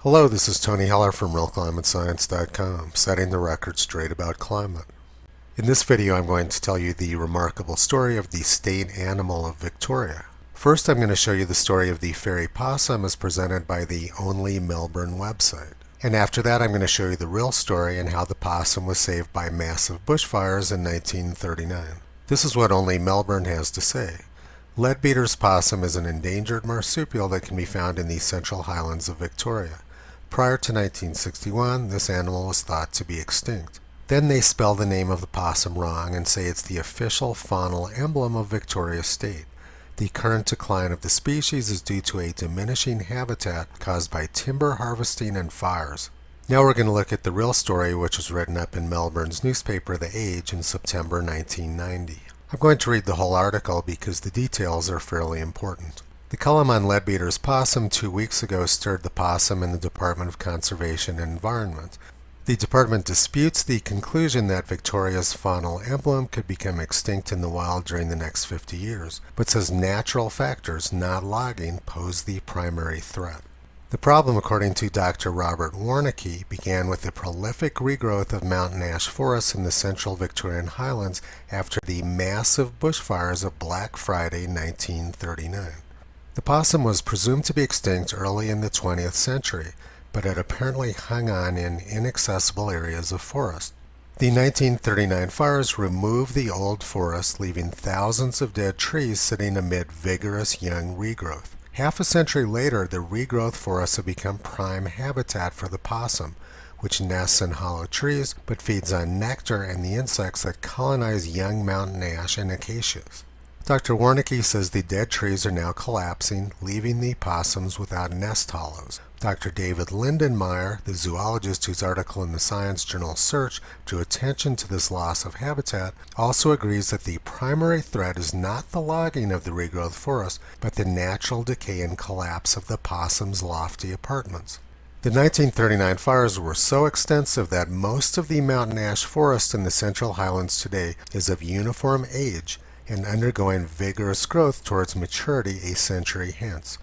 Hello, this is Tony Heller from RealClimateScience.com, setting the record straight about climate. In this video, I'm going to tell you the remarkable story of the state animal of Victoria. First, I'm going to show you the story of the fairy possum as presented by the Only Melbourne website. And after that, I'm going to show you the real story and how the possum was saved by massive bushfires in 1939. This is what Only Melbourne has to say. Leadbeater's possum is an endangered marsupial that can be found in the Central Highlands of Victoria. Prior to 1961, this animal was thought to be extinct. Then they spell the name of the possum wrong and say it's the official faunal emblem of Victoria State. The current decline of the species is due to a diminishing habitat caused by timber harvesting and fires. Now we're going to look at the real story, which was written up in Melbourne's newspaper The Age in September 1990. I'm going to read the whole article because the details are fairly important. The column on Leadbeater's possum 2 weeks ago stirred the possum in the Department of Conservation and Environment. The department disputes the conclusion that Victoria's faunal emblem could become extinct in the wild during the next 50 years, but says natural factors, not logging, pose the primary threat. The problem, according to Dr. Robert Warnicki, began with the prolific regrowth of mountain ash forests in the central Victorian highlands after the massive bushfires of Black Friday 1939. The possum was presumed to be extinct early in the 20th century, but it apparently hung on in inaccessible areas of forest. The 1939 fires removed the old forest, leaving thousands of dead trees sitting amid vigorous young regrowth. Half a century later, the regrowth forests have become prime habitat for the possum, which nests in hollow trees but feeds on nectar and the insects that colonize young mountain ash and acacias. Dr. Warnicki says the dead trees are now collapsing, leaving the possums without nest hollows. Dr. David Lindenmayer, the zoologist whose article in the science journal Search drew attention to this loss of habitat, also agrees that the primary threat is not the logging of the regrowth forest, but the natural decay and collapse of the possum's lofty apartments. The 1939 fires were so extensive that most of the mountain ash forest in the Central Highlands today is of uniform age and undergoing vigorous growth towards maturity a century hence.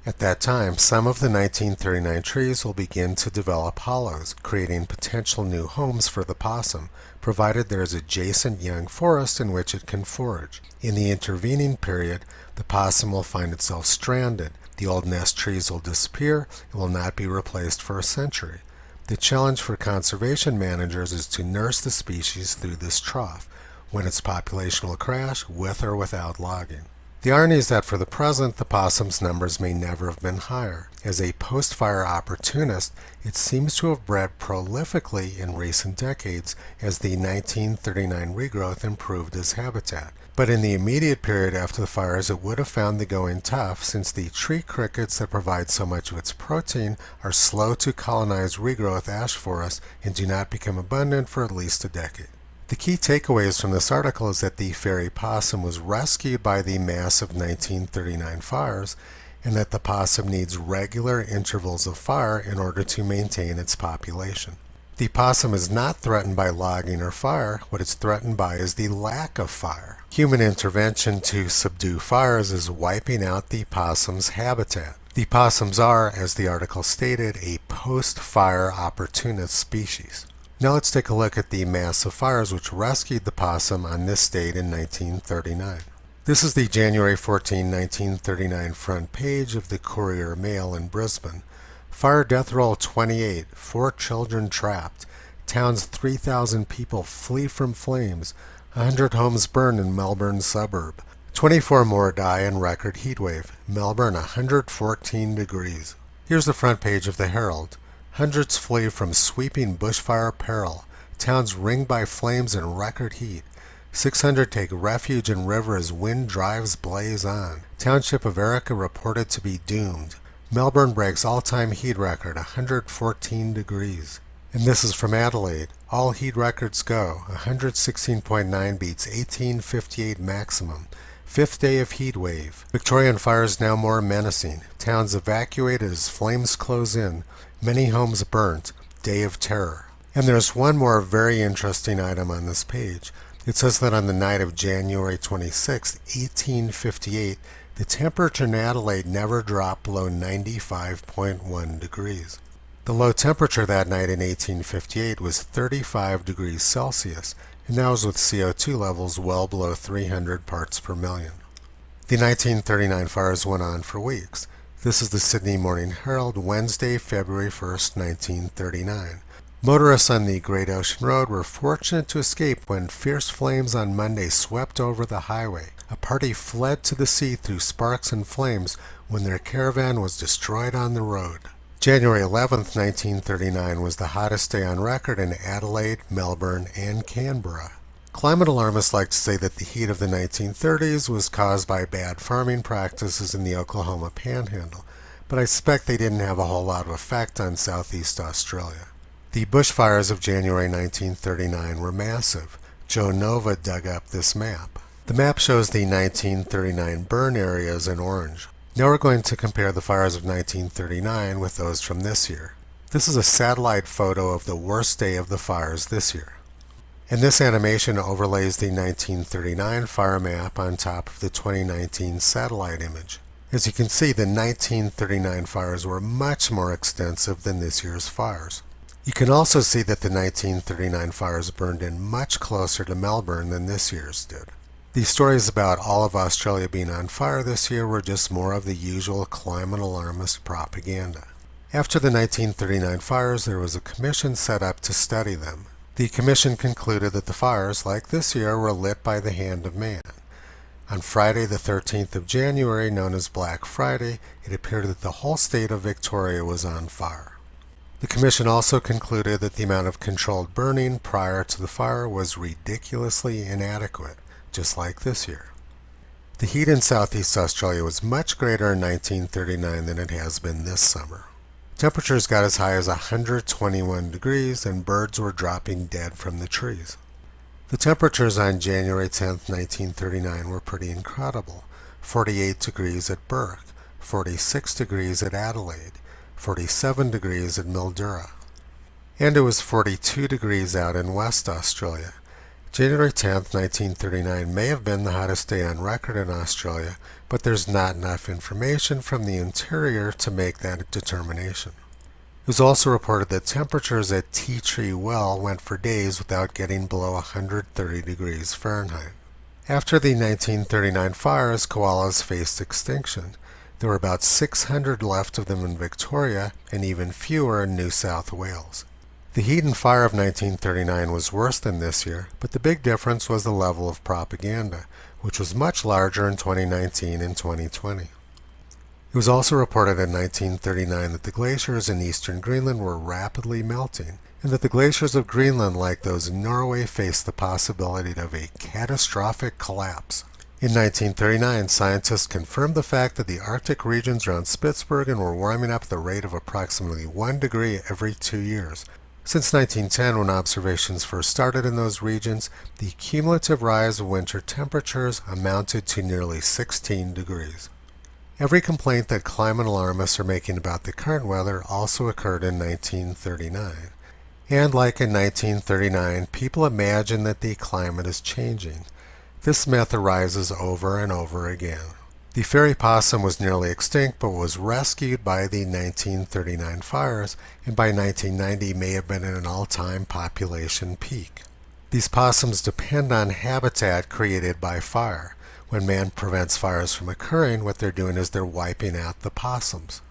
At that time, some of the 1939 trees will begin to develop hollows, creating potential new homes for the possum, provided there is adjacent young forest in which it can forage. In the intervening period, the possum will find itself stranded. The old nest trees will disappear and will not be replaced for a century. The challenge for conservation managers is to nurse the species through this trough, when its population will crash with or without logging. The irony is that for the present, the possum's numbers may never have been higher. As a post-fire opportunist, it seems to have bred prolifically in recent decades as the 1939 regrowth improved its habitat. But in the immediate period after the fires, it would have found the going tough, since the tree crickets that provide so much of its protein are slow to colonize regrowth ash forests and do not become abundant for at least a decade. The key takeaways from this article is that the fairy possum was rescued by the massive 1939 fires, and that the possum needs regular intervals of fire in order to maintain its population. The possum is not threatened by logging or fire. What it's threatened by is the lack of fire. Human intervention to subdue fires is wiping out the possum's habitat. The possums are, as the article stated, a post-fire opportunist species. Now let's take a look at the massive fires which rescued the possum on this date in 1939. This is the January 14, 1939 front page of the Courier Mail in Brisbane. Fire death roll 28, 4 children trapped. Town's 3,000 people flee from flames. 100 homes burn in Melbourne suburb. 24 more die in record heatwave. Melbourne 114 degrees. Here's the front page of the Herald. Hundreds flee from sweeping bushfire peril. Towns ringed by flames and record heat. 600 take refuge in river as wind drives blaze on. Township of Erica reported to be doomed. Melbourne breaks all-time heat record, 114 degrees. And this is from Adelaide. All heat records go. 116.9 beats 1858 maximum. 5th day of heat wave. Victorian fires now more menacing. Towns evacuated as flames close in. Many homes burnt. Day of terror. And there's one more very interesting item on this page. It says that on the night of January 26, 1858, the temperature in Adelaide never dropped below 95.1 degrees. The low temperature that night in 1858 was 35 degrees Celsius, and that was with CO2 levels well below 300 parts per million. The 1939 fires went on for weeks. This is the Sydney Morning Herald, Wednesday, February 1st, 1939. Motorists on the Great Ocean Road were fortunate to escape when fierce flames on Monday swept over the highway. A party fled to the sea through sparks and flames when their caravan was destroyed on the road. January 11th, 1939 was the hottest day on record in Adelaide, Melbourne, and Canberra. Climate alarmists like to say that the heat of the 1930s was caused by bad farming practices in the Oklahoma Panhandle, but I suspect they didn't have a whole lot of effect on Southeast Australia. The bushfires of January 1939 were massive. Joe Nova dug up this map. The map shows the 1939 burn areas in orange. Now we're going to compare the fires of 1939 with those from this year. This is a satellite photo of the worst day of the fires this year. And this animation overlays the 1939 fire map on top of the 2019 satellite image. As you can see, the 1939 fires were much more extensive than this year's fires. You can also see that the 1939 fires burned in much closer to Melbourne than this year's did. The stories about all of Australia being on fire this year were just more of the usual climate alarmist propaganda. After the 1939 fires, there was a commission set up to study them. The commission concluded that the fires, like this year, were lit by the hand of man. On Friday the 13th of January, known as Black Friday, it appeared that the whole state of Victoria was on fire. The commission also concluded that the amount of controlled burning prior to the fire was ridiculously inadequate, just like this year. The heat in Southeast Australia was much greater in 1939 than it has been this summer. Temperatures got as high as 121 degrees and birds were dropping dead from the trees. The temperatures on January 10, 1939 were pretty incredible. 48 degrees at Burke, 46 degrees at Adelaide, 47 degrees at Mildura. And it was 42 degrees out in West Australia. January 10, 1939 may have been the hottest day on record in Australia, but there's not enough information from the interior to make that determination. It was also reported that temperatures at Tea Tree Well went for days without getting below 130 degrees Fahrenheit. After the 1939 fires, koalas faced extinction. There were about 600 left of them in Victoria and even fewer in New South Wales. The heat and fire of 1939 was worse than this year, but the big difference was the level of propaganda, which was much larger in 2019 and 2020. It was also reported in 1939 that the glaciers in eastern Greenland were rapidly melting, and that the glaciers of Greenland, like those in Norway, faced the possibility of a catastrophic collapse. In 1939, scientists confirmed the fact that the Arctic regions around Spitsbergen were warming up at the rate of approximately 1 degree every 2 years. Since 1910, when observations first started in those regions, the cumulative rise of winter temperatures amounted to nearly 16 degrees. Every complaint that climate alarmists are making about the current weather also occurred in 1939. And like in 1939, people imagine that the climate is changing. This myth arises over and over again. The fairy possum was nearly extinct but was rescued by the 1939 fires, and by 1990 may have been at an all-time population peak. These possums depend on habitat created by fire. When man prevents fires from occurring, what they're doing is they're wiping out the possums.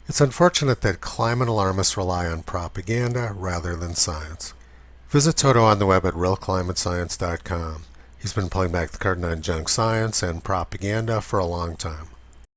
It's unfortunate that climate alarmists rely on propaganda rather than science. Visit Toto on the web at realclimatescience.com. He's been pulling back the curtain on junk science and propaganda for a long time.